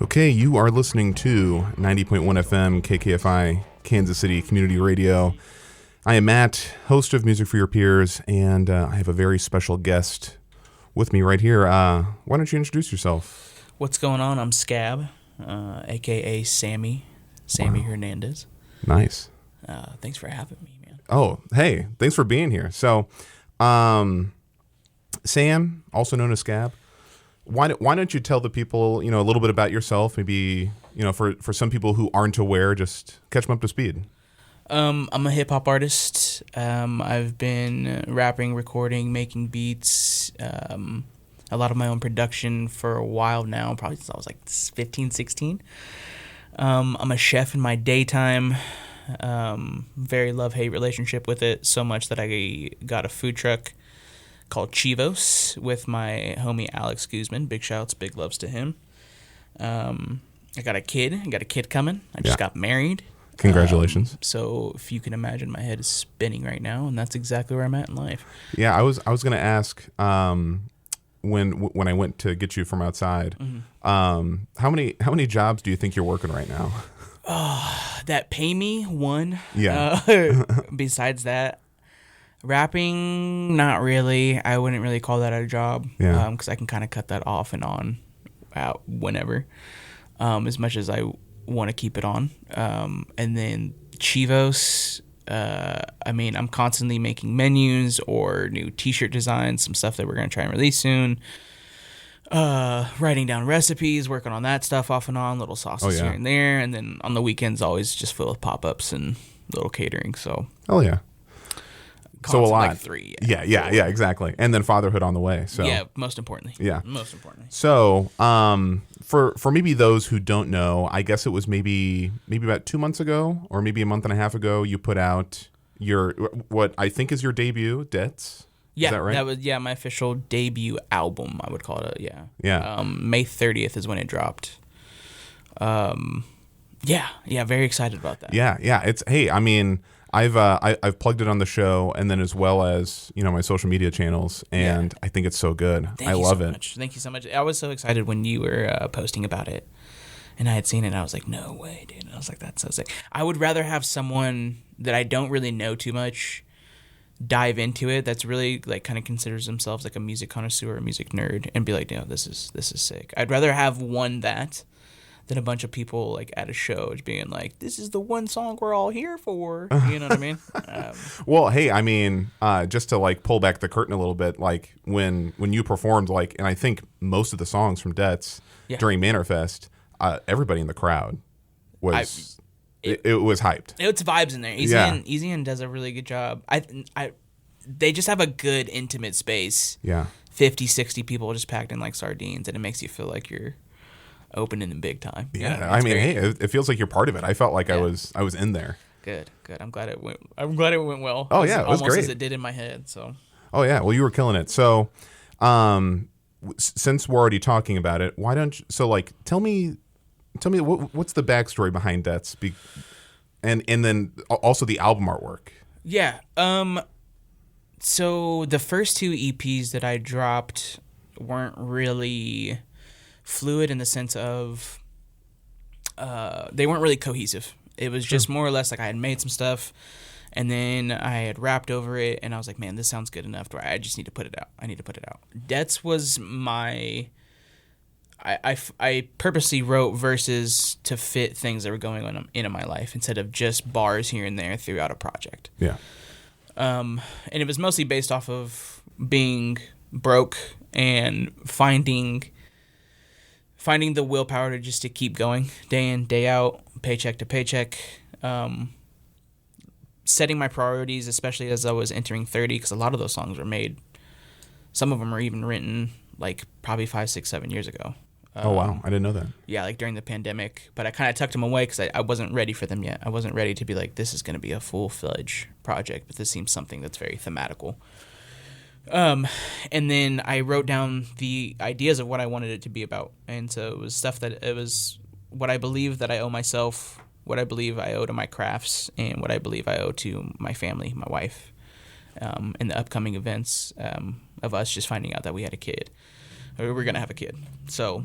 Okay, you are listening to 90.1 FM KKFI Kansas City Community Radio. I am Matt, host of Music for Your Peers, and I have a very special guest with me right here. Why don't you introduce yourself? What's going on? I'm Scabb, AKA Sammy Hernandez. Nice. Thanks for having me, man. Oh, hey, thanks for being here. So, Sam, also known as Scabb, why don't you tell the people, a little bit about yourself? Maybe, for some people who aren't aware, just catch them up to speed. I'm a hip hop artist. I've been rapping, recording, making beats, a lot of my own production for a while now, probably since I was like 15, 16. I'm a chef in my daytime. Very love-hate relationship with it, so much that I got a food truck called Chivos with my homie Alex Guzman. Big shouts, big loves to him. I got a kid coming. I just got married. Congratulations. So if you can imagine, my head is spinning right now, and that's exactly where I'm at in life. Yeah, I was going to ask when I went to get you from outside, how many jobs do you think you're working right now? That pay me one. Yeah. Besides that, rapping, not really. I wouldn't really call that a job. Yeah. Because I can kind of cut that off and on out whenever, as much as I want to keep it on. And then Chivos, I'm constantly making menus or new t-shirt designs, some stuff that we're going to try and release soon. Writing down recipes, working on that stuff off and on, little sauces here and there. And then on the weekends, always just full of pop-ups and little catering. So. Oh, yeah. So a lot. Like 3. Yeah, exactly. And then fatherhood on the way. So yeah, most importantly. Yeah. Most importantly. So, for maybe those who don't know, I guess it was maybe about 2 months ago or maybe a month and a half ago, you put out your what I think is your debut, Debts. Yeah, is that right? That was my official debut album, I would call it. Yeah. Yeah. May 30th is when it dropped. Very excited about that. Yeah. It's I've plugged it on the show and then as well as my social media channels, and I think it's so good. I love it. Thank you so much. I was so excited when you were posting about it, and I had seen it. And I was like, no way, dude. And I was like, that's so sick. I would rather have someone that I don't really know too much dive into it, that's really like kind of considers themselves like a music connoisseur or a music nerd, and be like, this is sick. I'd rather have one that than a bunch of people like at a show just being like, this is the one song we're all here for. You know what I mean? Well, hey, just to like pull back the curtain a little bit, like when you performed, like, and I think most of the songs from Debts during Manorfest, everybody in the crowd was it was hyped. It's vibes in there. Easy and does a really good job. They just have a good intimate space. Yeah. 50, 60 people just packed in like sardines, and it makes you feel like you're opening in big time. Yeah, it feels like you're part of it. I felt like I was in there. Good. I'm glad it went well. Oh yeah, it was almost great. As it did in my head. So. Oh yeah, well you were killing it. So, since we're already talking about it, why don't you? So like, tell me what's the backstory behind Debts, and then also the album artwork. Yeah. So the first 2 EPs that I dropped weren't really fluid in the sense of they weren't really cohesive. It was just more or less like I had made some stuff and then I had rapped over it, and I was like, man, this sounds good enough to I just need to put it out. Debts was my I purposely wrote verses to fit things that were going on in my life instead of just bars here and there throughout a project. Yeah. And it was mostly based off of being broke and finding the willpower to keep going day in, day out, paycheck to paycheck, setting my priorities, especially as I was entering 30, because a lot of those songs were made. Some of them were even written like probably 5, 6, 7 years ago. Oh, wow. I didn't know that. Yeah, like during the pandemic. But I kind of tucked them away because I wasn't ready for them yet. I wasn't ready to be like, this is going to be a full-fledged project, but this seems something that's very thematical. And then I wrote down the ideas of what I wanted it to be about. And so it was what I believe that I owe myself, what I believe I owe to my crafts, and what I believe I owe to my family, my wife, and the upcoming events of us just finding out that we had a kid. Or we were going to have a kid. So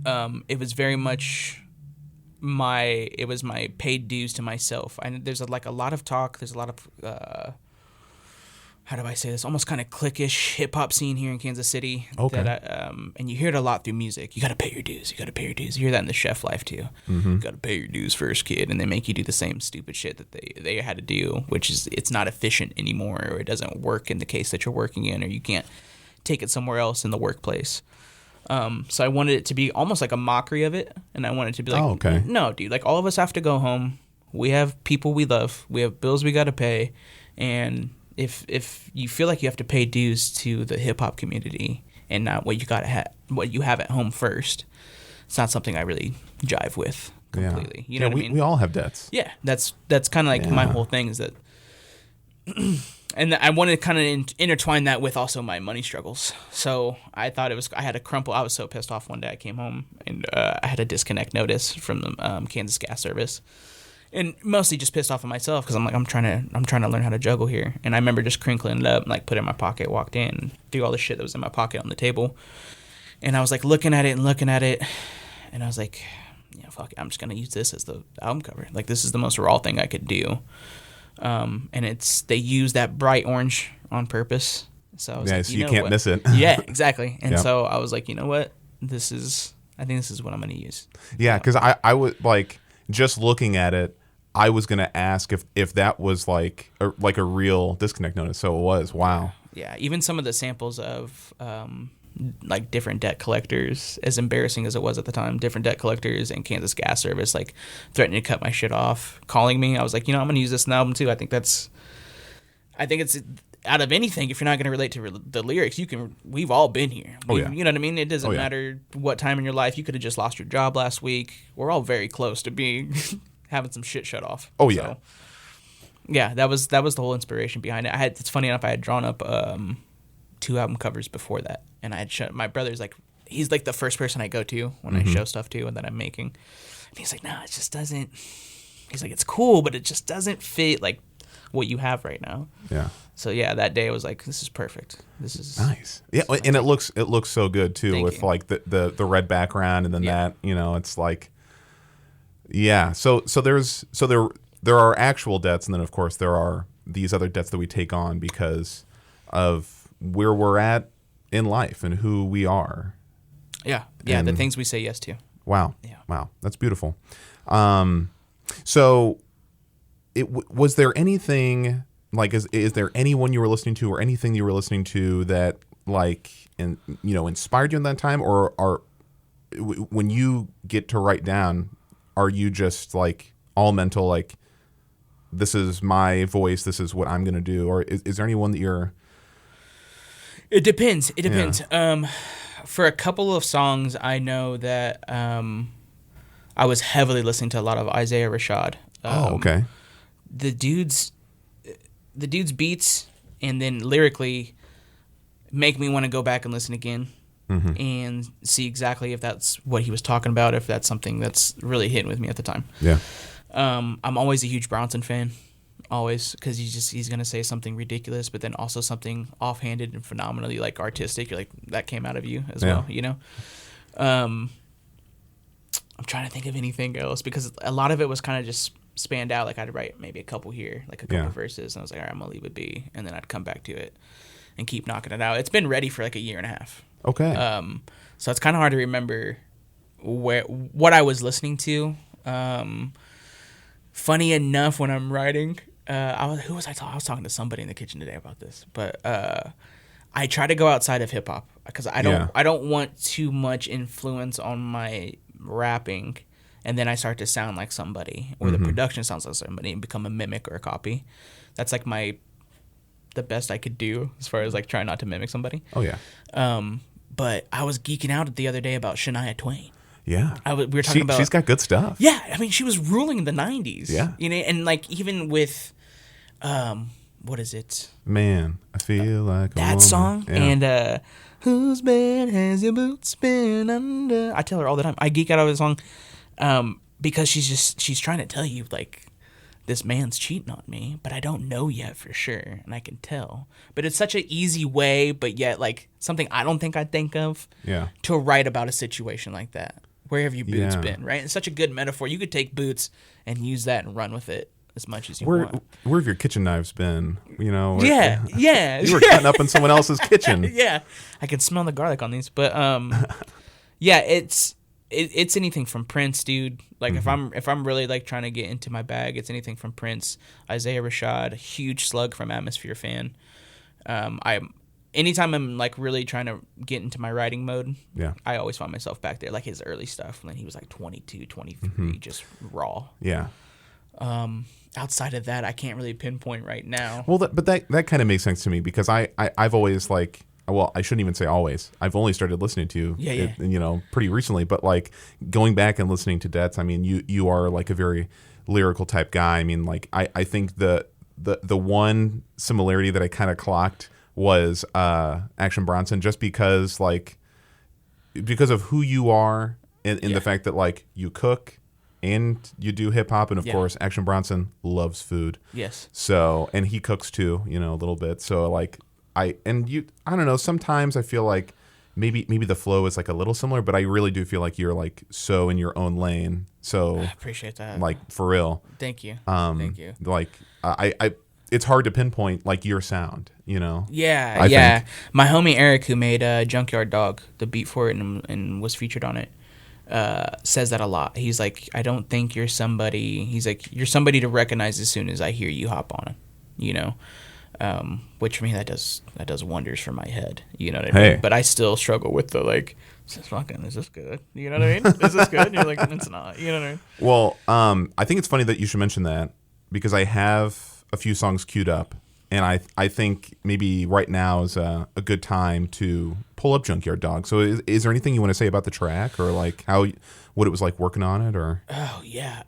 it was very much my paid dues to myself. There's a lot of talk. There's a lot of how do I say this? Almost kind of cliquish hip hop scene here in Kansas City. Okay. And you hear it a lot through music. You got to pay your dues. You got to pay your dues. You hear that in the chef life too. You got to pay your dues first, kid, and they make you do the same stupid shit that they had to do, which is it's not efficient anymore, or it doesn't work in the case that you're working in, or you can't take it somewhere else in the workplace. So I wanted it to be almost like a mockery of it, and I wanted it to be like, no, dude, like all of us have to go home. We have people we love. We have bills we got to pay, and if you feel like you have to pay dues to the hip hop community and not what you have at home first, it's not something I really jive with completely. Yeah. You know what I mean? We all have debts. Yeah, that's kind of like my whole thing is that. And I wanted to kind of intertwine that with also my money struggles. So I thought I had a crumple. I was so pissed off one day. I came home and I had a disconnect notice from the Kansas gas service, and mostly just pissed off at myself because I'm like I'm trying to learn how to juggle here. And I remember just crinkling it up, and, like put it in my pocket, walked in, and threw all the shit that was in my pocket on the table. And I was like looking at it, and I was like, yeah, fuck it, I'm just gonna use this as the album cover. Like this is the most raw thing I could do. And they use that bright orange on purpose. So I was like, so you can't miss it. Yeah, exactly. And so I was like, you know what? I think this is what I'm going to use. Yeah, because I would like just looking at it, I was going to ask if that was like a real disconnect notice. So it was. Wow. Yeah, even some of the samples of like different debt collectors, as embarrassing as it was at the time, different debt collectors and Kansas Gas Service like threatening to cut my shit off, calling me. I was like, I'm going to use this in the album too. I think it's out of anything, if you're not going to relate to the lyrics, we've all been here. You know what I mean? It doesn't matter what time in your life. You could have just lost your job last week. We're all very close to being having some shit shut off. Oh yeah. So, yeah, that was the whole inspiration behind it. It's funny enough, I had drawn up 2 album covers before that, and I had my brother's like, he's like the first person I go to when I show stuff to and that I'm making, and he's like, no, it just doesn't. He's like, it's cool, but it just doesn't fit like what you have right now. Yeah. So yeah, that day I was like, this is perfect. This is nice. Yeah, and it looks so good too. Thank with you. Like the red background and then that, it's like, yeah. So there are actual debts, and then of course there are these other debts that we take on because of where we're at in life and who we are. Yeah. Yeah. And the things we say yes to. Wow. Yeah. Wow. That's beautiful. So was there anything like, is there anyone you were listening to or anything you were listening to that like, inspired you in that time, or when you get to write down, are you just like all mental, like this is my voice, this is what I'm going to do? Or is there anyone that you're... It depends. Yeah. For a couple of songs, I know that I was heavily listening to a lot of Isaiah Rashad. Okay. The dude's beats and then lyrically make me want to go back and listen again and see exactly if that's what he was talking about, if that's something that's really hitting with me at the time. Yeah. I'm always a huge Bronson fan. Always, because he's gonna say something ridiculous, but then also something offhanded and phenomenally like artistic. You're like, that came out of you as well, I'm trying to think of anything else because a lot of it was kind of just spanned out. Like I'd write maybe a couple here, like a couple verses, and I was like, all right, I'm gonna leave it be, and then I'd come back to it and keep knocking it out. It's been ready for like a year and a half. Okay. So it's kind of hard to remember what I was listening to. Funny enough, when I'm writing. I was talking to somebody in the kitchen today about this, but I try to go outside of hip hop because I don't want too much influence on my rapping, and then I start to sound like somebody, or the production sounds like somebody, and become a mimic or a copy. That's like the best I could do as far as like trying not to mimic somebody. Oh yeah. But I was geeking out the other day about Shania Twain. Yeah, we were talking about. She's got good stuff. Yeah, I mean, she was ruling in the '90s. Yeah, and like even with, what is it? Man, I feel like that song and whose bed has your boots been under? I tell her all the time. I geek out over the song, because she's trying to tell you like, this man's cheating on me, but I don't know yet for sure, and I can tell. But it's such an easy way, but yet like something I don't think I'd think of. Yeah. To write about a situation like that. Where have your boots Yeah. been, right? It's such a good metaphor. You could take boots and use that and run with it as much as you want. Where have your kitchen knives been? You know. Yeah. You were cutting up in someone else's kitchen. Yeah, I can smell the garlic on these, but yeah, it's anything from Prince, dude. Like if I'm really like trying to get into my bag, it's anything from Prince, Isaiah Rashad, huge slug from Atmosphere fan. Anytime I'm like really trying to get into my writing mode, I always find myself back there, like his early stuff when he was like 22, 23, just raw. Yeah. Outside of that, I can't really pinpoint right now. Well, but that kind of makes sense to me because I've always like, well, I shouldn't even say always. I've only started listening to it, you know, pretty recently. But like going back and listening to Debts, I mean, you are like a very lyrical type guy. I mean, like I think the one similarity that I kind of clocked was Action Bronson, just because of who you are and the fact that like you cook and you do hip hop, and of course Action Bronson loves food. Yes. So, and he cooks too, you know, a little bit. So like I don't know, sometimes I feel like maybe the flow is like a little similar, but I really do feel like you're like so in your own lane. So I appreciate that. Like for real. Thank you. Thank you. Like I it's hard to pinpoint like your sound, you know? Yeah, I think. My homie Eric, who made Junkyard Dog, the beat for it and was featured on it, says that a lot. He's like, I don't think you're somebody. He's like, you're somebody to recognize as soon as I hear you hop on it, you know? Which for me, that does wonders for my head, you know what I mean? But I still struggle with the like, is this good? You know what I mean? Is this good? And you're like, it's not, you know what I mean? Well, I think it's funny that you should mention that because I have a few songs queued up, and I think maybe right now is a good time to pull up Junkyard Dog. So is there anything you want to say about the track, or like what it was like working on it, or? Oh yeah,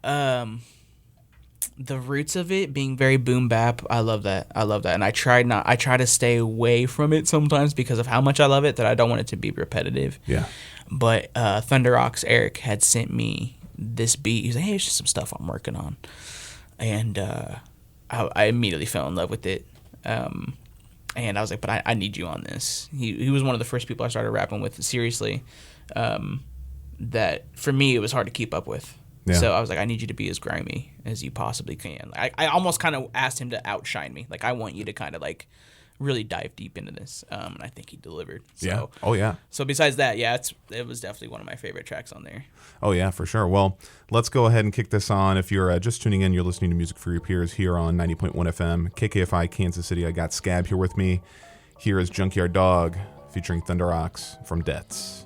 the roots of it being very boom bap, I love that, and I try to stay away from it sometimes because of how much I love it, that I don't want it to be repetitive. Yeah. But Thunder Ox Eric had sent me this beat. He's like, hey, it's just some stuff I'm working on, and I immediately fell in love with it. And I was like, but I need you on this. He was one of the first people I started rapping with seriously, that for me it was hard to keep up with. Yeah. So I was like, I need you to be as grimy as you possibly can. I almost kind of asked him to outshine me. Like, I want you to kind of like really dive deep into this. And I think he delivered. So, yeah. Oh, yeah. So besides that, yeah, it was definitely one of my favorite tracks on there. Oh, yeah, for sure. Well, let's go ahead and kick this on. If you're just tuning in, you're listening to Music for Your Peers here on 90.1 FM, KKFI, Kansas City. I got Scabb here with me. Here is Junkyard Dog featuring Thunder Ox from Debts.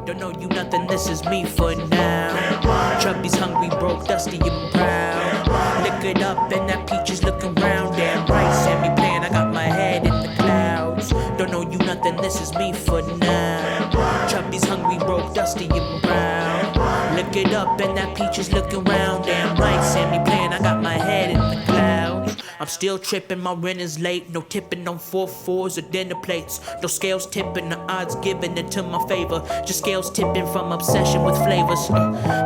Don't know you nothing, this is me for now. Chubby's hungry, broke, dusty and brown. Lick it up and that peach is looking round. Damn right, Sammy playing, I got my head in the clouds. Don't know you nothing, this is me for now. Chubby's hungry, broke, dusty and brown. Lick it up and that peach is looking round. Damn right, Sammy playing, I got my head in the clouds. I'm still tripping, my rent is late. No tipping on 4-4s or dinner plates. No scales tipping, the odds giving it to my favor. Just scales tipping from obsession with flavors.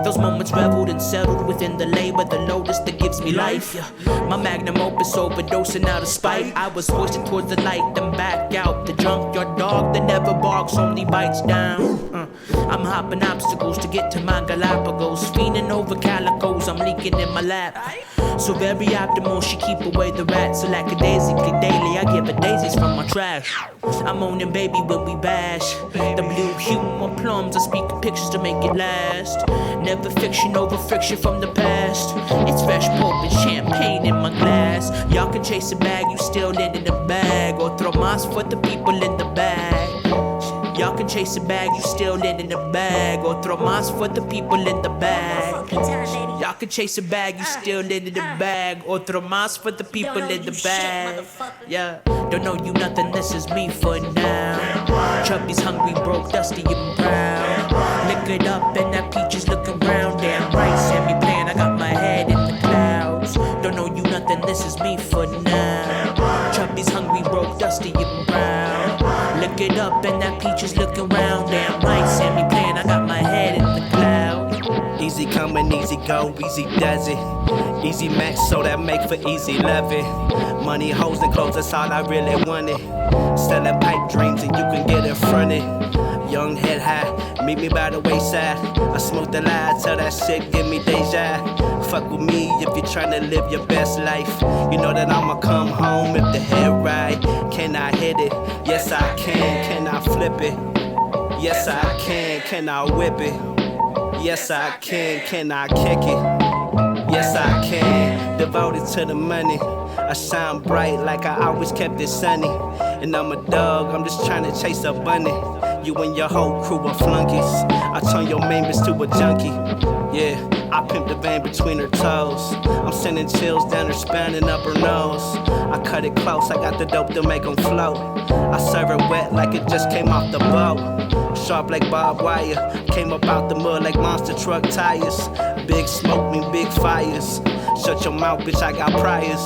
Those moments reveled and settled within the labor. The lotus that gives me life. My magnum opus overdosing out of spite. I was hoisted towards the light, then back out. The junkyard dog that never barks, only bites down. I'm hopping obstacles to get to my Galapagos. Fiending over calicos, I'm leaking in my lap. So very optimal, she keep away the rats. So lackadaisically daily, I give her daisies from my trash. I'm on them, baby, when we bash. The blue humor plums, I speak of pictures to make it last. Never fiction over friction from the past. It's fresh pulp and champagne in my glass. Y'all can chase a bag, you still end in a bag. Or throw moss for the people in the bag. Y'all can chase a bag, you still end in a bag. Or throw moss for the people in the bag. Y'all can chase a bag, you still end in a bag. Or throw moss for the people in the bag. Yeah, don't know you nothing, this is me for now. Chubby's hungry, broke, dusty and brown. Lick it up and that peach is looking round. Damn right, Sammy playing, I got my head in the clouds. Don't know you nothing, this is me for now. Chubby's hungry, broke, dusty and brown. Lick it up and that peach is looking round. Damn right, Sammy playing, I got my head in the clouds. These Easy come and easy go, easy does it. Easy match, so that make for easy loving. Money, hoes, and clothes, that's all I really wanted. Selling pipe dreams and you can get in front of. Young head high, meet me by the wayside. I smoke the lie, tell that shit, give me deja. Fuck with me if you're trying to live your best life. You know that I'ma come home if the head right. Can I hit it? Yes I can I flip it? Yes I can I whip it? Yes I can I kick it? Yes I can, devoted to the money. I shine bright like I always kept it sunny. And I'm a dog, I'm just trying to chase a bunny. You and your whole crew are flunkies. I turn your main bitch to a junkie. Yeah, I pimp the vein between her toes. I'm sending chills down her spine and up her nose. I cut it close, I got the dope to make them float. I serve her wet like it just came off the boat. Sharp like barbed wire, came up out the mud like monster truck tires. Big smoke mean big fires. Shut your mouth, bitch, I got priors.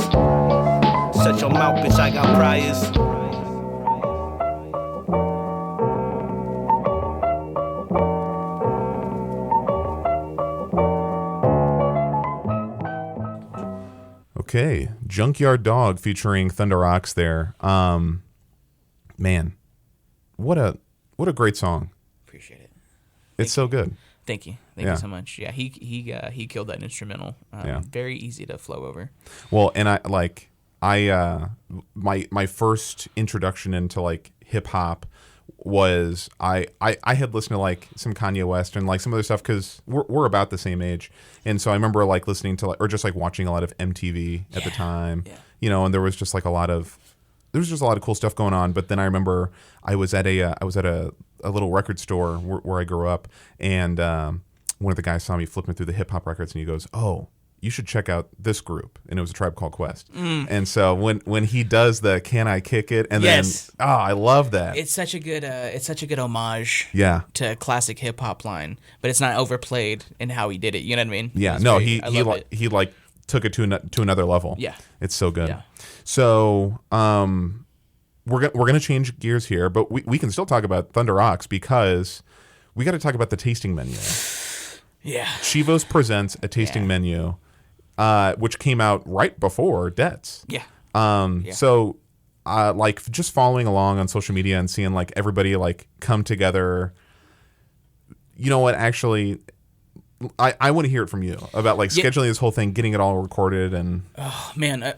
Shut your mouth, bitch, I got priors. Okay, Junkyard Dog featuring Thunder Rocks there. Man, what a great song. Appreciate it. It's so good. Thank you. Thank you so much. Yeah, he killed that instrumental. Very easy to flow over. Well, and my first introduction into like hip hop was I had listened to like some Kanye West and like some other stuff because we're about the same age, and so I remember like listening to like, or just like watching a lot of MTV at the time, you know, and there was just like a lot of cool stuff going on. But then I remember I was at a little record store where I grew up, and one of the guys saw me flipping through the hip hop records, and he goes, "Oh, you should check out this group," and it was A Tribe Called Quest. And so when he does the "Can I Kick It?" and then I love that. It's such a good homage. Yeah. To classic hip hop line, but it's not overplayed in how he did it. You know what I mean? Yeah. No, he like took it to another level. Yeah. It's so good. Yeah. So we're gonna change gears here, but we can still talk about Thunder Rocks because we got to talk about the tasting menu. Yeah. Chivos Presents a tasting menu. Which came out right before Debts. Yeah. So, like, just following along on social media and seeing, like, everybody, like, come together. You know what? Actually, I want to hear it from you about, like, scheduling this whole thing, getting it all recorded. And oh, man.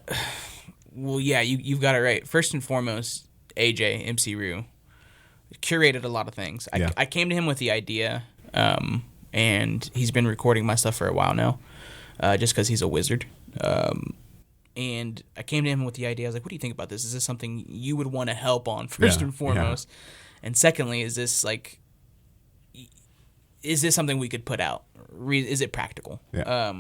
Well, yeah, you've got it right. First and foremost, AJ, MC Rue, curated a lot of things. I came to him with the idea, and he's been recording my stuff for a while now. Just because he's a wizard. And I came to him with the idea. I was like, what do you think about this? Is this something you would want to help on, first and foremost? Yeah. And secondly, is this something we could put out? Is it practical? Yeah.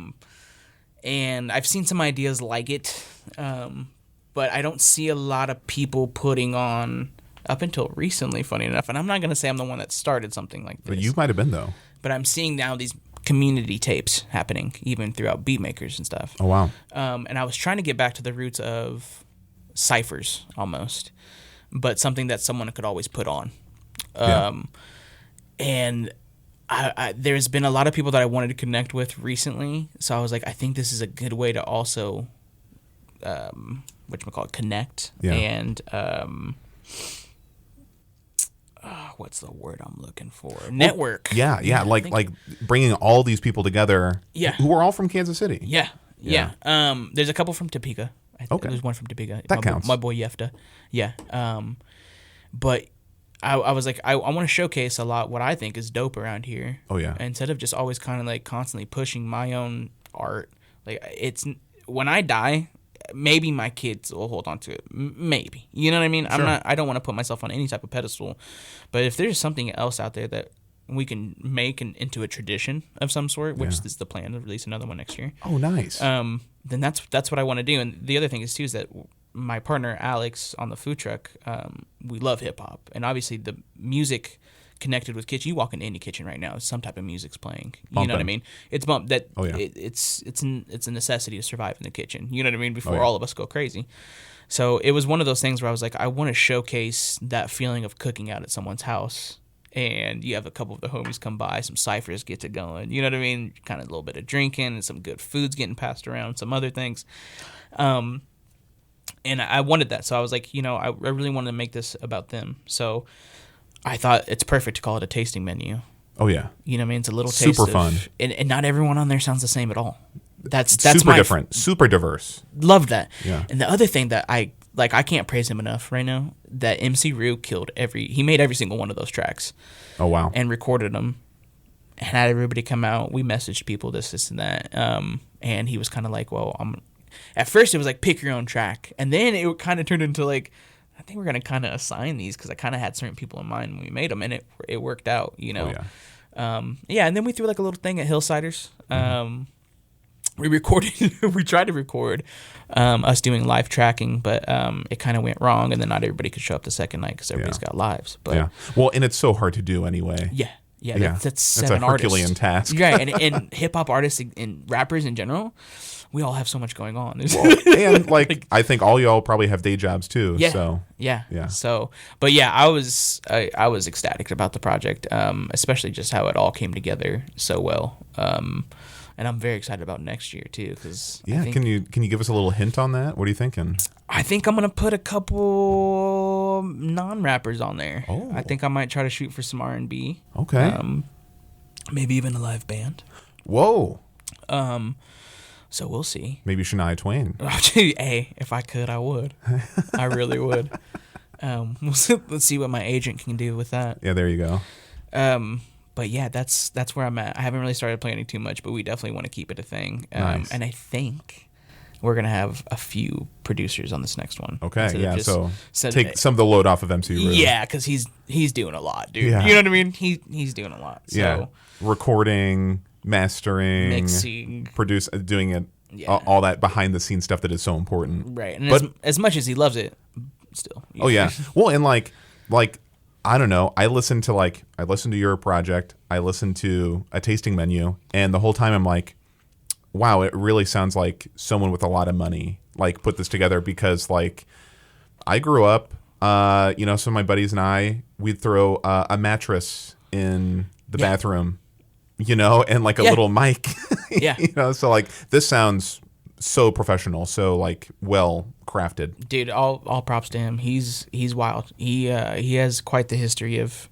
And I've seen some ideas like it, but I don't see a lot of people putting on, up until recently, funny enough. And I'm not going to say I'm the one that started something like this. But you might have been, though. But I'm seeing now these community tapes happening even throughout beat makers and stuff. Oh wow. And I was trying to get back to the roots of ciphers almost, but something that someone could always put on. And I there's been a lot of people that I wanted to connect with recently, so I was like, I think this is a good way to also connect and what's the word I'm looking for? Network. Yeah. Like bringing all these people together. Yeah. Who are all from Kansas City. Yeah. There's a couple from Topeka. Okay. There's one from Topeka. That counts. My boy Yefta. Yeah. But I was like, I want to showcase a lot what I think is dope around here. Oh yeah. Instead of just always kind of like constantly pushing my own art. Like it's when I die, maybe my kids will hold on to it. Maybe. You know what I mean? Sure. I don't want to put myself on any type of pedestal. But if there's something else out there that we can make into a tradition of some sort, which is the plan to release another one next year. Oh, nice. Then that's what I want to do. And the other thing is too is that my partner Alex on the food truck, we love hip hop, and obviously the music connected with kitchen. You walk into any kitchen right now, some type of music's playing. You know what I mean? It's bump that. Oh, yeah. It's a necessity to survive in the kitchen. You know what I mean? Before all of us go crazy. So it was one of those things where I was like, I want to showcase that feeling of cooking out at someone's house and you have a couple of the homies come by, some ciphers get to going. You know what I mean? Kind of a little bit of drinking and some good foods getting passed around, some other things. And I wanted that. So I was like, I really wanted to make this about them. So I thought it's perfect to call it a tasting menu. Oh, yeah. You know what I mean? It's a little taste super fun. And not everyone on there sounds the same at all. That's super different, super diverse. Love that. Yeah. And the other thing that I can't praise him enough right now, that MC Rue he made every single one of those tracks. Oh, wow. And recorded them and had everybody come out. We messaged people this and that. And he was kind of like, well, at first it was like, pick your own track. And then it kind of turned into like, I think we're going to kind of assign these because I kind of had certain people in mind when we made them, and it worked out, Oh, yeah. And then we threw like a little thing at Hillsiders. We recorded, we tried to record us doing live tracking, but it kind of went wrong, and then not everybody could show up the second night because everybody's got lives. But yeah. Well, and it's so hard to do anyway. Yeah. That's 7 a Herculean artists. task. Right, and hip hop artists and rappers in general, we all have so much going on. Well, and I think all y'all probably have day jobs too. Yeah. So yeah. So, but yeah, I was ecstatic about the project, especially just how it all came together so well. And I'm very excited about next year too, because can you give us a little hint on that? What are you thinking? I think I'm gonna put a couple non-rappers on there. Oh. I think I might try to shoot for some R&B. Okay. Maybe even a live band. Whoa. So we'll see. Maybe Shania Twain. Hey, if I could, I would. I really would. Let's see what my agent can do with that. Yeah, there you go. But yeah, that's where I'm at. I haven't really started planning too much, but we definitely want to keep it a thing. Nice. And I think we're gonna have a few producers on this next one. Okay, yeah. So take some of the load off of MC Rue. Yeah, because he's doing a lot, dude. Yeah. You know what I mean? He's doing a lot. So. Yeah. Recording, mastering, mixing, doing it, yeah. all that behind the scenes stuff that is so important. Right. And as much as he loves it, still. Oh yeah. Well, and like I don't know. I listened to your project. I listened to a tasting menu, and the whole time I'm like, wow, it really sounds like someone with a lot of money put this together, because I grew up, some of my buddies and we'd throw a mattress in the bathroom, and a little mic. Yeah. So this sounds so professional, so well crafted. Dude, all props to him. He's wild. He has quite the history of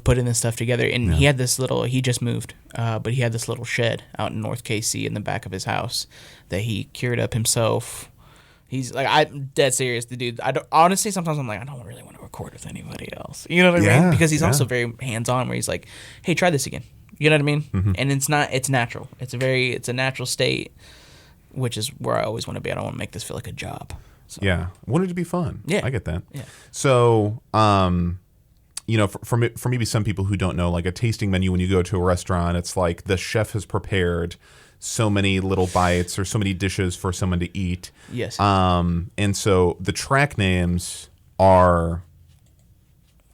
putting this stuff together. And he had this he just moved, but he had this little shed out in North KC in the back of his house that he cured up himself. He's I'm dead serious. The dude, honestly, sometimes I'm like, I don't really want to record with anybody else. You know what I mean? Because he's also very hands-on, where he's like, hey, try this again. You know what I mean? Mm-hmm. And it's natural. It's a natural state, which is where I always want to be. I don't want to make this feel like a job. So. Yeah. I want it to be fun. Yeah. I get that. Yeah. So, for maybe some people who don't know, a tasting menu, when you go to a restaurant, it's like the chef has prepared so many little bites or so many dishes for someone to eat. Yes. And so the track names are,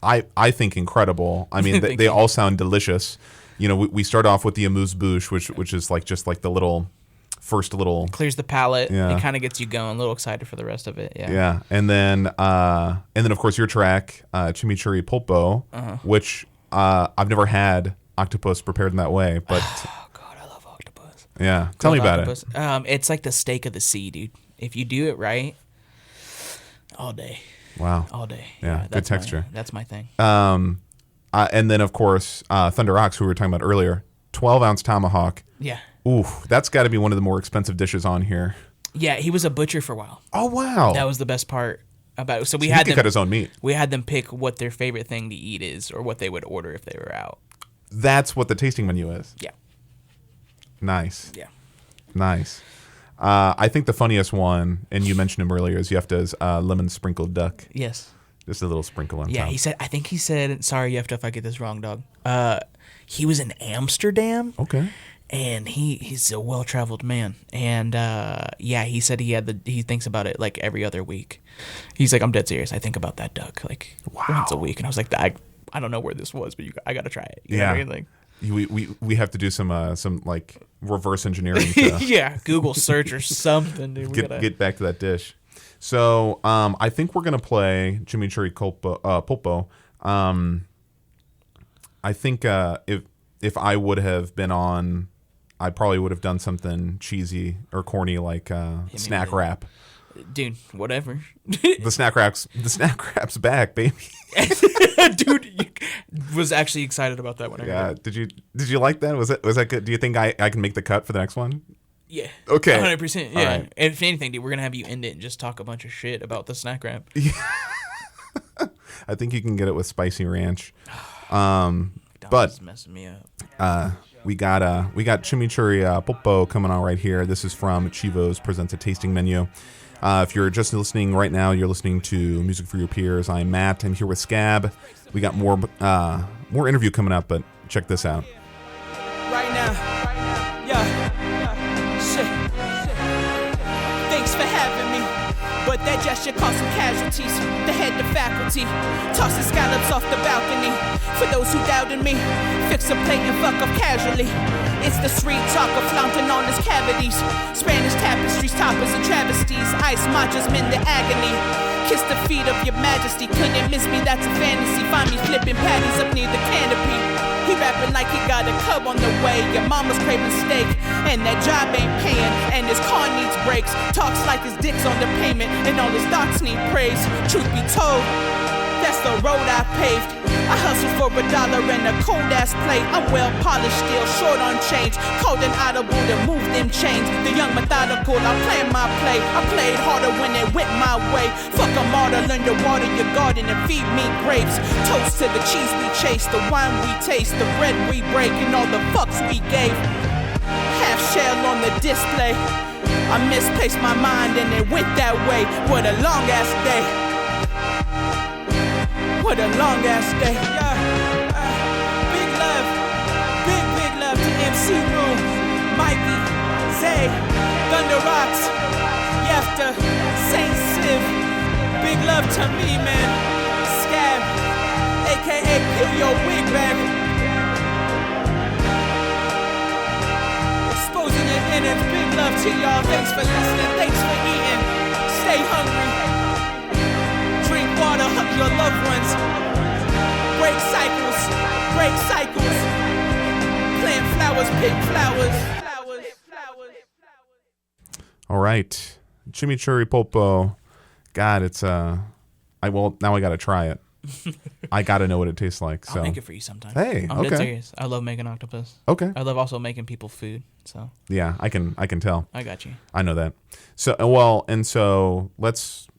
I think, incredible. I mean, they all sound delicious. We start off with the amuse-bouche, which is just the little first little clears the palate. Yeah. It kind of gets you going, a little excited for the rest of it. Yeah. Yeah, and then of course your track, chimichurri pulpo, which I've never had octopus prepared in that way, but oh god, I love octopus. Yeah, tell me about it. It's like the steak of the sea, dude. If you do it right, all day. Wow. All day. Yeah, good texture. That's my thing. And then of course Thunder Ox, who we were talking about earlier, 12-ounce tomahawk. Yeah. Ooh, that's got to be one of the more expensive dishes on here. Yeah, he was a butcher for a while. Oh wow, that was the best part about it. So we had him cut his own meat. We had them pick what their favorite thing to eat is, or what they would order if they were out. That's what the tasting menu is. Yeah. Nice. Yeah. Nice. I think the funniest one, and you mentioned him earlier, is Yefta's lemon sprinkled duck. Yes. Just a little sprinkle on top. Yeah, I think he said, sorry, Yefta, if I get this wrong, dog. He was in Amsterdam. Okay. And he's a well-traveled man. And he said he thinks about it every other week. He's like, I'm dead serious. I think about that duck once a week. And I was like, I don't know where this was, but I got to try it. You know what I mean? We have to do some reverse engineering. Yeah, Google search or something. Dude. Get back to that dish. So I think we're gonna play chimichurri pulpo. I think if I would have been on, I probably would have done something cheesy or corny like snack wrap. Dude, whatever. The snack wrap's back, baby. Dude, was actually excited about that one. Yeah. Did you like that? Was that good? Do you think I can make the cut for the next one? Yeah. Okay. 100%. Yeah. Right. If anything, dude, we're gonna have you end it and just talk a bunch of shit about the snack wrap. Yeah. I think you can get it with spicy ranch. But messing me up. We got chimichurri pulpo coming on right here. This is from Chivos Presents, a tasting menu. If you're just listening right now, you're listening to Music for Your Peers. I'm Matt. I'm here with Scabb. We got more interview coming up, but check this out. Right now, yeah, shit. Thanks for having me, but that gesture caused some casualties. The head, the faculty, tossing scallops off the balcony. For those who doubted me, fix a plate and fuck up casually. It's the street talk of flaunting on his cavities. Spanish tapestries, toppers and travesties. Ice matchas mend the agony. Kiss the feet of your majesty. Couldn't miss me, that's a fantasy. Find me flipping patties up near the canopy. He rapping like he got a cub on the way. Your mama's craving steak, and that job ain't paying, and his car needs brakes. Talks like his dick's on the payment, and all his thoughts need praise. Truth be told, that's the road I paved. I hustled for $1 and a cold ass plate. I'm well polished still, short on change. Cold and audible to move them chains. The young methodical, I plan my play. I played harder when it went my way. Fuck a martyr, learn to water your garden and feed me grapes. Toast to the cheese we chase, the wine we taste, the bread we break, and all the fucks we gave. Half shell on the display. I misplaced my mind and it went that way. What a long ass day. What a long ass day. Yeah. Big love to MC Rue, Mikey, Zay, Thunder Rocks, Yefta, Saint Siv. Big love to me, man. Scabb, AKA Peel Your Wig Back. Exposing your innards. Big love to y'all. Thanks for listening. Thanks for eating. Stay hungry. Water, hug your loved ones. Break cycles. Plant flowers, pick flowers. All right, chimichurri pulpo. God, it's now I gotta try it. I gotta know what it tastes like. So I'll make it for you sometime. Hey, I'm okay. dead serious. I love making octopus. Okay. I love also making people food. So Yeah, I can tell. I got you. I know that. So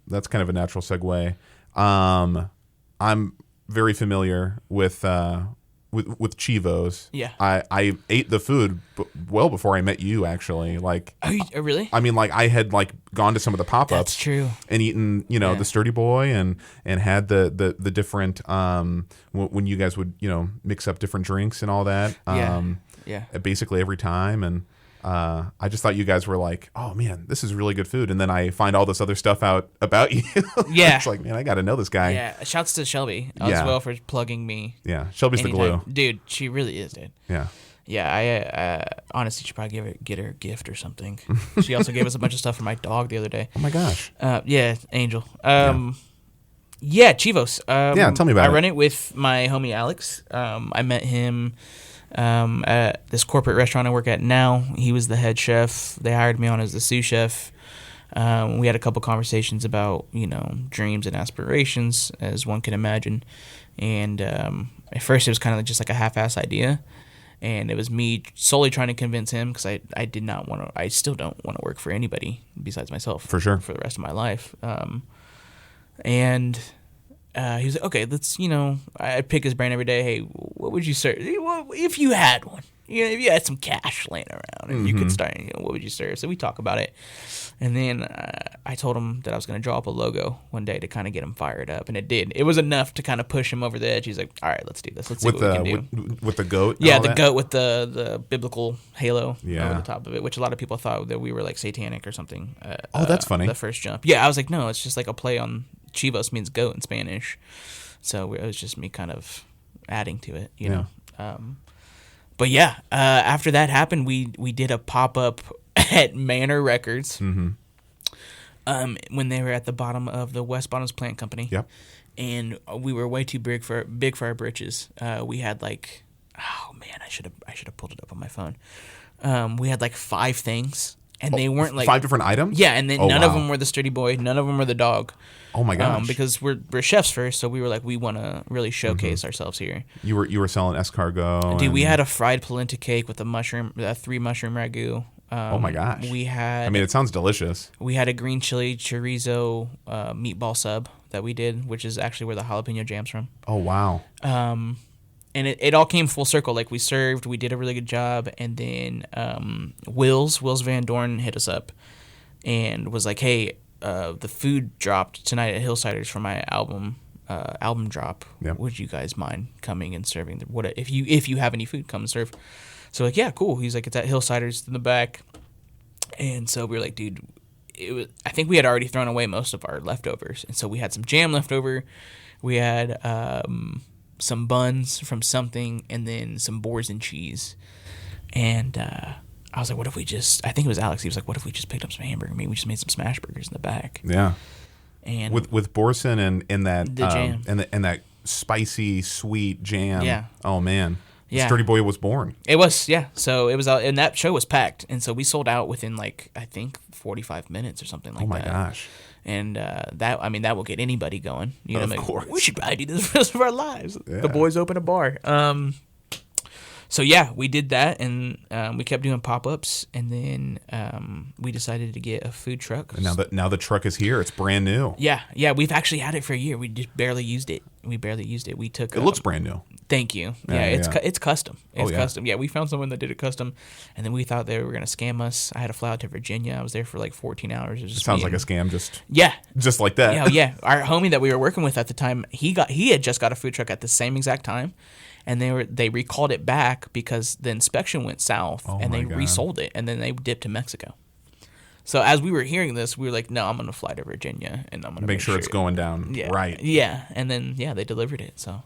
that's kind of a natural segue. I'm very familiar with Chivos. Yeah. I ate the food well before I met you, actually. Like, Oh, really? I mean, like I had like gone to some of the pop-ups. That's true. And eaten, Yeah. the Sturdy Boy and had the different when you guys would mix up different drinks and all that. Yeah. Basically every time. And I just thought you guys were like, oh man, this is really good food. And then I find all this other stuff out about you. Yeah. It's like, man, I got to know this guy. Yeah. Shouts to Shelby as Yeah. well for plugging me. Yeah. Shelby's anytime. the glue. Dude, she really is, dude. Yeah. Yeah, I honestly should probably get her a gift or something. She also gave us a bunch of stuff for my dog the other day. Oh my gosh. Yeah, Angel. Yeah, Chivos. Yeah, tell me about it. I run it with my homie Alex. I met him at this corporate restaurant I work at now. He was the head chef. They hired me on as the sous chef. We had a couple conversations about, dreams and aspirations, as one can imagine. And at first it was kind of just like a half-ass idea. And it was me solely trying to convince him because I did not want to, I still don't want to work for anybody besides myself. For sure. For the rest of my life. And he was like, okay, let's, I pick his brain every day. Hey, what would you serve? If you had one, if you had some cash laying around and you could start, what would you serve? So we talk about it. And then I told him that I was going to draw up a logo one day to kind of get him fired up. And it did. It was enough to kind of push him over the edge. He's like, all right, let's do this. Let's see what we can do. With the goat? Yeah, the goat with the biblical halo Yeah. over the top of it, which a lot of people thought that we were like satanic or something. Oh, that's funny. The first jump. Yeah, I was like, no, it's just like a play on Chivos means goat in Spanish. So it was just me kind of adding to it, you know. But yeah, after that happened, we did a pop-up at Manor Records when they were at the bottom of the West Bottoms Plant Company. Yep. and we were way too big for our britches. We had like, oh man, I should have pulled it up on my phone. We had like 5 things, and they weren't like 5 different items. Yeah, and then none of them were the sturdy boy, none of them were the dog. Oh my gosh! Because we're chefs first, so we were like, we want to really showcase ourselves here. You were selling escargot. Dude, we had a fried polenta cake with a 3 mushroom ragu. Oh my gosh! We had. I mean, it sounds delicious. We had a green chili chorizo meatball sub that we did, which is actually where the jalapeno jam's from. Oh wow! And it all came full circle. Like we served, we did a really good job, and then Wills Van Dorn hit us up and was like, "Hey, the food dropped tonight at Hillsiders for my album drop. Yep. Would you guys mind coming and serving? If you have any food, come and serve." So like, yeah, cool. He's like, it's at Hillsiders in the back, and so we were like, dude, I think we had already thrown away most of our leftovers, and so we had some jam left over. We had some buns from something, and then some boars and cheese. And I was like, what if we just? I think it was Alex. He was like, what if we just picked up some hamburger meat? We just made some smash burgers in the back. Yeah. And with Borson and that the jam and that spicy sweet jam. Yeah. Oh man. Yeah. Sturdy Boy was born. It was, yeah. So it was out, and that show was packed, and so we sold out within like I think 45 minutes or something like that. Oh my gosh. And that will get anybody going. You know, Of like, course. we should probably do this for the rest of our lives. Yeah. The boys open a bar. So yeah, we did that, and we kept doing pop-ups, and then we decided to get a food truck. And now the truck is here. It's brand new. Yeah, we've actually had it for a year. We just barely used it. We took. It looks brand new. Thank you. Yeah, It's custom. It's yeah. custom. Yeah, we found someone that did it custom, and then we thought they were gonna scam us. I had to fly out to Virginia. I was there for like 14 hours. It Sounds like a scam. Just like that. Yeah. Our homie that we were working with at the time, he had just got a food truck at the same exact time, and they recalled it back because the inspection went south, and they resold it, and then they dipped to Mexico. So as we were hearing this, we were like, no, I'm gonna fly to Virginia, and I'm gonna make sure it's going down right. Yeah, and then they delivered it. So.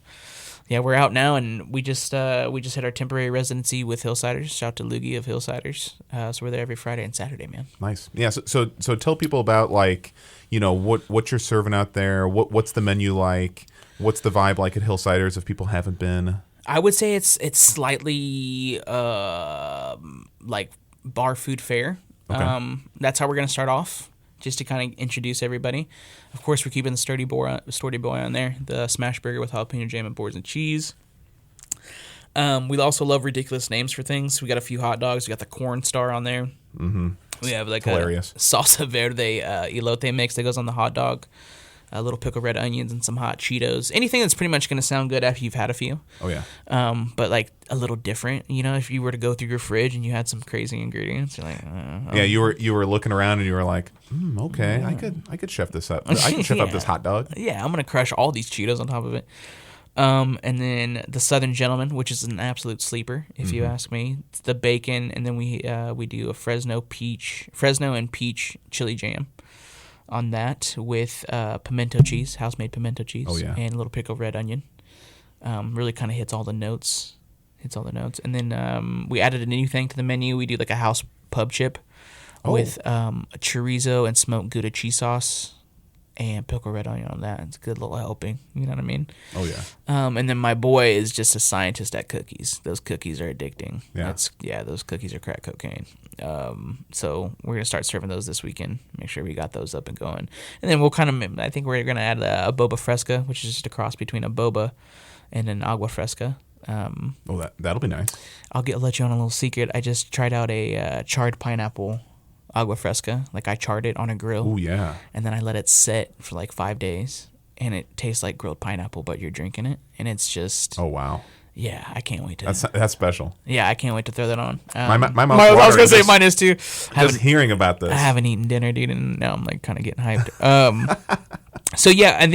Yeah, we're out now, and we just hit our temporary residency with Hillsiders. Shout out to Loogie of Hillsiders. So we're there every Friday and Saturday, man. Nice. Yeah. So tell people about what you're serving out there. What's the menu like? What's the vibe like at Hillsiders if people haven't been? I would say it's slightly like bar food fare. Okay. That's how we're gonna start off, just to kind of introduce everybody. Of course, we're keeping the sturdy boy on there. The smash burger with jalapeno jam and boars and cheese. We also love ridiculous names for things. We got a few hot dogs. We got the corn star on there. Mm-hmm. We have like hilarious a salsa verde elote mix that goes on the hot dog. A little pickle red onions and some hot Cheetos. Anything that's pretty much going to sound good after you've had a few. Oh yeah. But like a little different. You know, if you were to go through your fridge and you had some crazy ingredients, you're like, yeah. You were looking around and you were like, okay, I could chef this up. I can chef up this hot dog. Yeah, I'm gonna crush all these Cheetos on top of it. And then the Southern Gentleman, which is an absolute sleeper, if you ask me. It's the bacon, and then we do a Fresno and peach chili jam on that with pimento cheese, house-made pimento cheese, and a little pickled red onion. Really kind of hits all the notes. And then we added a new thing to the menu. We do like a house pub chip with a chorizo and smoked Gouda cheese sauce and pickled red onion on that. It's a good little helping. You know what I mean? Oh, yeah. And then my boy is just a scientist at cookies. Those cookies are addicting. Yeah. Those cookies are crack cocaine. So we're going to start serving those this weekend. Make sure we got those up and going. And then I think we're going to add a boba fresca, which is just a cross between a boba and an agua fresca. That'll be nice. I'll let you on a little secret. I just tried out a charred pineapple agua fresca. Like I charred it on a grill. Oh yeah. And then I let it sit for like 5 days, and it tastes like grilled pineapple, but you're drinking it, and it's just. Oh wow. Yeah, I can't wait to. That's special. Yeah, I can't wait to throw that on. My mouth's I was gonna say just, mine is too. Just hearing about this. I haven't eaten dinner, dude, and now I'm like kind of getting hyped. So yeah, I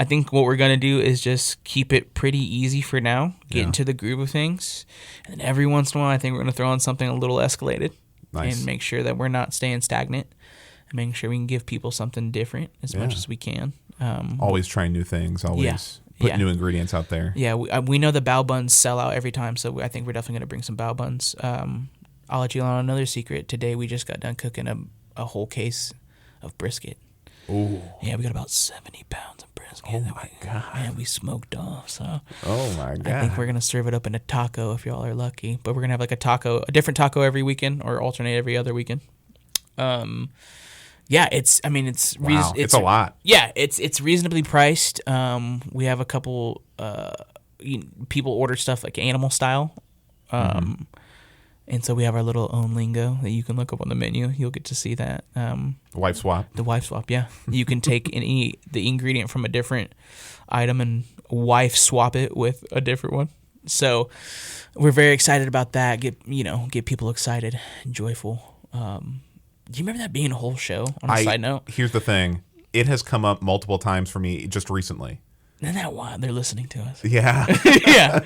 think what we're gonna do is just keep it pretty easy for now. Get into the groove of things, and then every once in a while, I think we're gonna throw on something a little escalated. Nice. And make sure that we're not staying stagnant, and making sure we can give people something different as much as we can. Always trying new things. Always put new ingredients out there. Yeah, we know the bao buns sell out every time, so I think we're definitely going to bring some bao buns. I'll let you on another secret. Today we just got done cooking a whole case of brisket. Oh. Yeah, we got about 70 pounds of brisket. Oh my God. Man, we smoked off. So Oh my God. I think we're gonna serve it up in a taco if y'all are lucky. But we're gonna have like a different taco every weekend, or alternate every other weekend. Yeah, it's Wow, it's a lot. Yeah, it's reasonably priced. We have a couple people order stuff like animal style. And so we have our little own lingo that you can look up on the menu. You'll get to see that. Wife swap. The wife swap, yeah. You can take the ingredient from a different item and wife swap it with a different one. So we're very excited about that. Get people excited and joyful. Do you remember that being a whole show? On a side note, here's the thing: it has come up multiple times for me just recently. Isn't that wild? They're listening to us. Yeah, Yeah,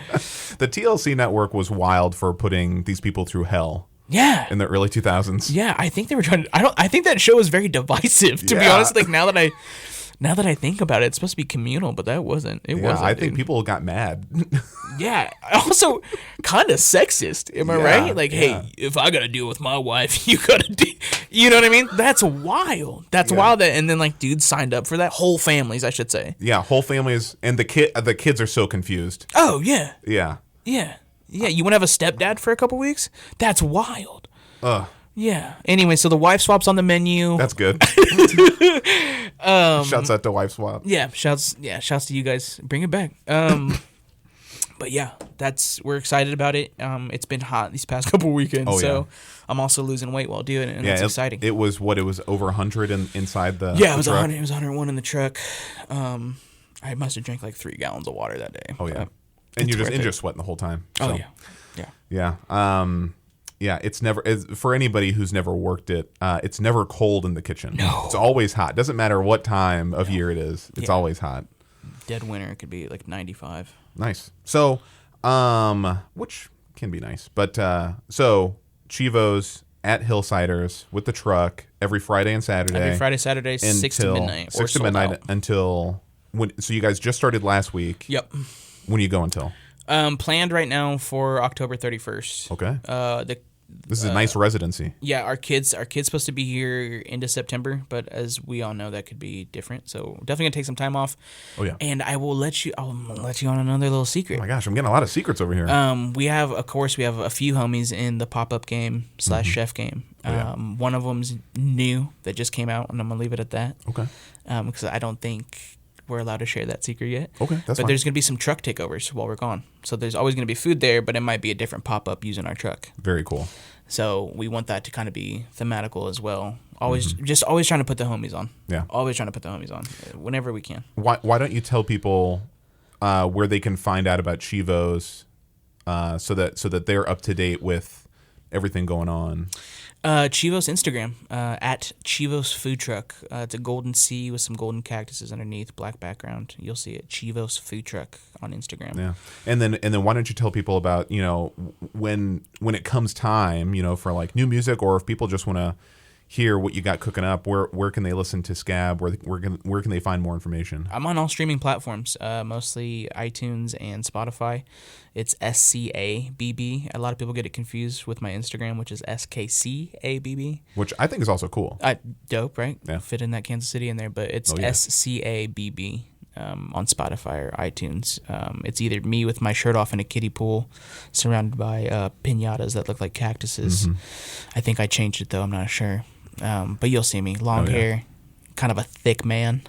the TLC network was wild for putting these people through hell. yeah, In the early 2000s. yeah. I think they were trying to. I think that show was very divisive. To be Yeah. honest, like now that I think about it, it's supposed to be communal, but that wasn't. It Yeah, wasn't. I think dude. people got mad. Yeah. Also, kind of sexist. Am I Yeah, right? Like, yeah. hey, if I gotta deal with my wife, you gotta do. You know what I mean? That's wild. That's Yeah. wild. And then like dudes signed up for that. Whole families, I should say. Yeah, whole families, and the kids are so confused. Oh yeah, Yeah. yeah, yeah. You want to have a stepdad for a couple weeks? That's wild. Ugh, Yeah. Anyway, so the wife swap's on the menu. that's good. Shouts out to wife swap. Yeah, shouts to you guys. Bring it back. But yeah, we're excited about it. It's been hot these past couple weekends, Oh, so yeah. I'm also losing weight while doing it, and Yeah, it's exciting. It was over 100 inside the Yeah, it was truck? 100. It was 101 in the truck. I must have drank like 3 gallons of water that day. Oh yeah, but and it's you're worth it. just sweating the whole time. So, Oh yeah. yeah. It's never for anybody who's never worked it. It's never cold in the kitchen. No. It's always hot. Doesn't matter what time of year it is. It's Yeah. always hot. Dead winter, it could be like 95. Nice. So, which can be nice, but so Chivos at Hillsiders with the truck every Friday and Saturday. Every Friday, Saturday, 6 to midnight. 6 to midnight until when? So you guys just started last week. Yep. When do you go until? Planned right now for October 31st. Okay. This is a nice residency. Yeah, our kids supposed to be here into September, but as we all know, that could be different. So definitely gonna take some time off. Oh yeah. And I'll let you on another little secret. Oh my gosh, I'm getting a lot of secrets over here. We have a few homies in the pop-up game / chef game. yeah. One of them's new that just came out, and I'm gonna leave it at that. Okay. Because I don't think we're allowed to share that secret yet. Okay, that's But fine. there's gonna be some truck takeovers while we're gone. So there's always gonna be food there, but it might be a different pop-up using our truck. Very cool. So we want that to kind of be thematical as well. Always trying to put the homies on. Yeah. Always trying to put the homies on whenever we can. Why don't you tell people where they can find out about Chivos, so that they're up to date with everything going on? Chivos Instagram, at Chivos Food Truck. It's a golden sea with some golden cactuses underneath, black background. You'll see it. Chivos Food Truck on Instagram. Yeah, and then why don't you tell people about when it comes time for like new music, or if people just want to hear what you got cooking up, where can they listen to Scabb? Where can they find more information? I'm on all streaming platforms, mostly iTunes and Spotify. It's SCABB. A lot of people get it confused with my Instagram, which is SKCABB. Which I think is also cool. Dope, right? Yeah. Fit in that Kansas City in there, but it's Oh, yeah. SCABB on Spotify or iTunes. It's either me with my shirt off in a kiddie pool surrounded by pinatas that look like cactuses. I think I changed it, though. I'm not sure. But you'll see me. Long Oh, yeah. hair, kind of a thick man.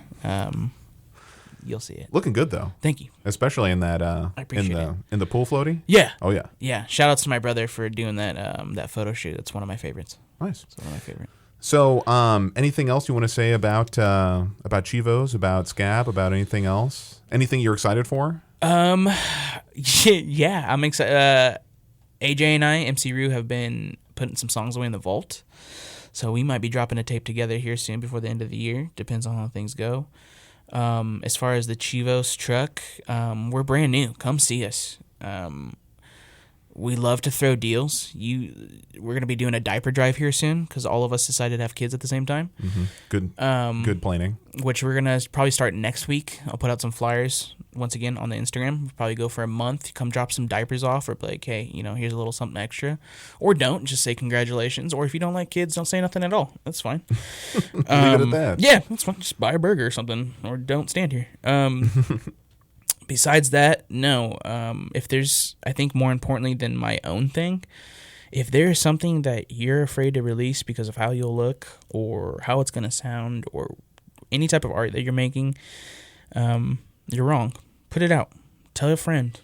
You'll see it. Looking good though, Thank you. especially in that appreciate in the pool floaty. Yeah. Oh yeah, Yeah. Shout outs to my brother for doing that photo shoot. That's one of my favorites. nice. It's one of my favorite. So, anything else you want to say about Chivos, about Scabb, about anything else? Anything you're excited for? Yeah, I'm excited. AJ and I, MC Rue, have been putting some songs away in the vault. So we might be dropping a tape together here soon before the end of the year. Depends on how things go. As far as the Chivos truck, we're brand new. Come see us. We love to throw deals. We're going to be doing a diaper drive here soon because all of us decided to have kids at the same time. Good planning. Which we're going to probably start next week. I'll put out some flyers. once again on the Instagram. Probably go for a month, come drop some diapers off, or be like, hey, here's a little something extra. Or don't, just say congratulations. Or if you don't like kids, don't say nothing at all. That's fine. Leave it at that. Yeah, that's fine. Just buy a burger or something, or don't stand here. Besides that, no. If there's, I think more importantly than my own thing, if there is something that you're afraid to release because of how you'll look or how it's going to sound or any type of art that you're making, you're wrong. Put it out. Tell a friend.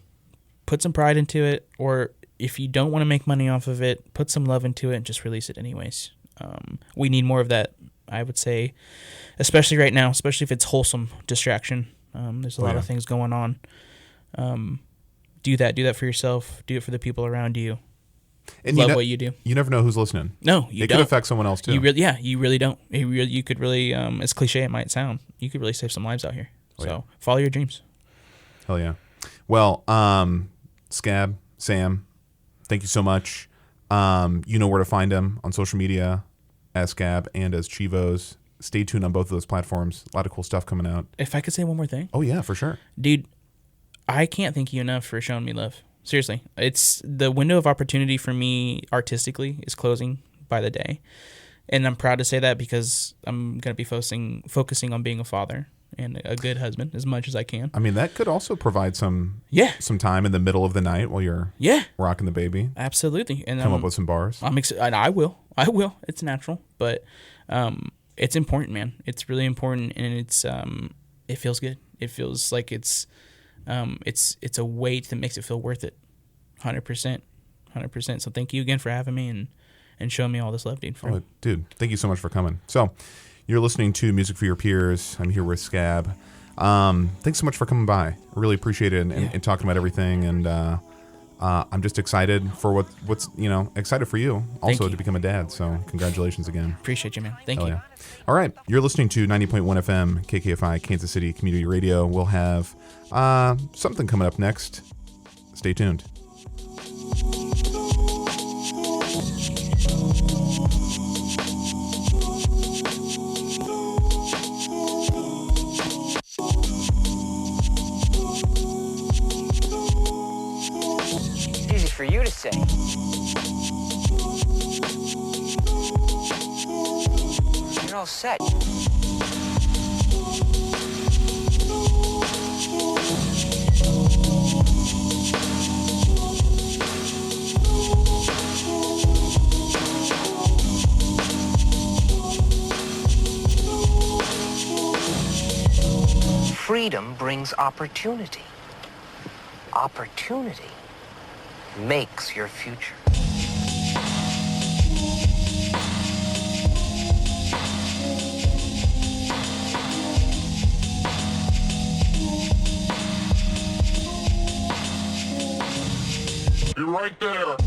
Put some pride into it. Or if you don't want to make money off of it, put some love into it and just release it anyways. We need more of that, I would say, especially right now, especially if it's wholesome distraction. There's a lot of things going on. Do that for yourself. Do it for the people around you. And love what you do. You never know who's listening. No, you don't. It could affect someone else too. You really don't. You could really, as cliche it might sound, you could really save some lives out here. Follow your dreams. Hell yeah. Well, Scabb, Sam, thank you so much. You know where to find him on social media as Scabb and as Chivos. Stay tuned on both of those platforms. A lot of cool stuff coming out. If I could say one more thing. Oh, yeah, for sure. Dude, I can't thank you enough for showing me love. Seriously. It's the window of opportunity for me artistically is closing by the day. And I'm proud to say that because I'm going to be focusing on being a father and a good husband as much as I can. I mean, that could also provide some time in the middle of the night while you're rocking the baby. Absolutely. And come up with some bars. I'm excited. I will. It's natural. But it's important, man. It's really important, and it's it feels good. It feels like it's a weight that makes it feel worth it. 100%. So thank you again for having me and showing me all this love, dude. Oh, dude, thank you so much for coming. So you're listening to Music for Your Peers. I'm here with Scabb. Thanks so much for coming by. I really appreciate it and talking about everything. And I'm just excited for what's excited for you also to become a dad. So congratulations again. Appreciate you, man. Thank you. Yeah. All right. You're listening to 90.1 FM, KKFI, Kansas City Community Radio. We'll have something coming up next. Stay tuned. Easy for you to say. You're all set. Freedom brings opportunity. Opportunity makes your future. You're right there.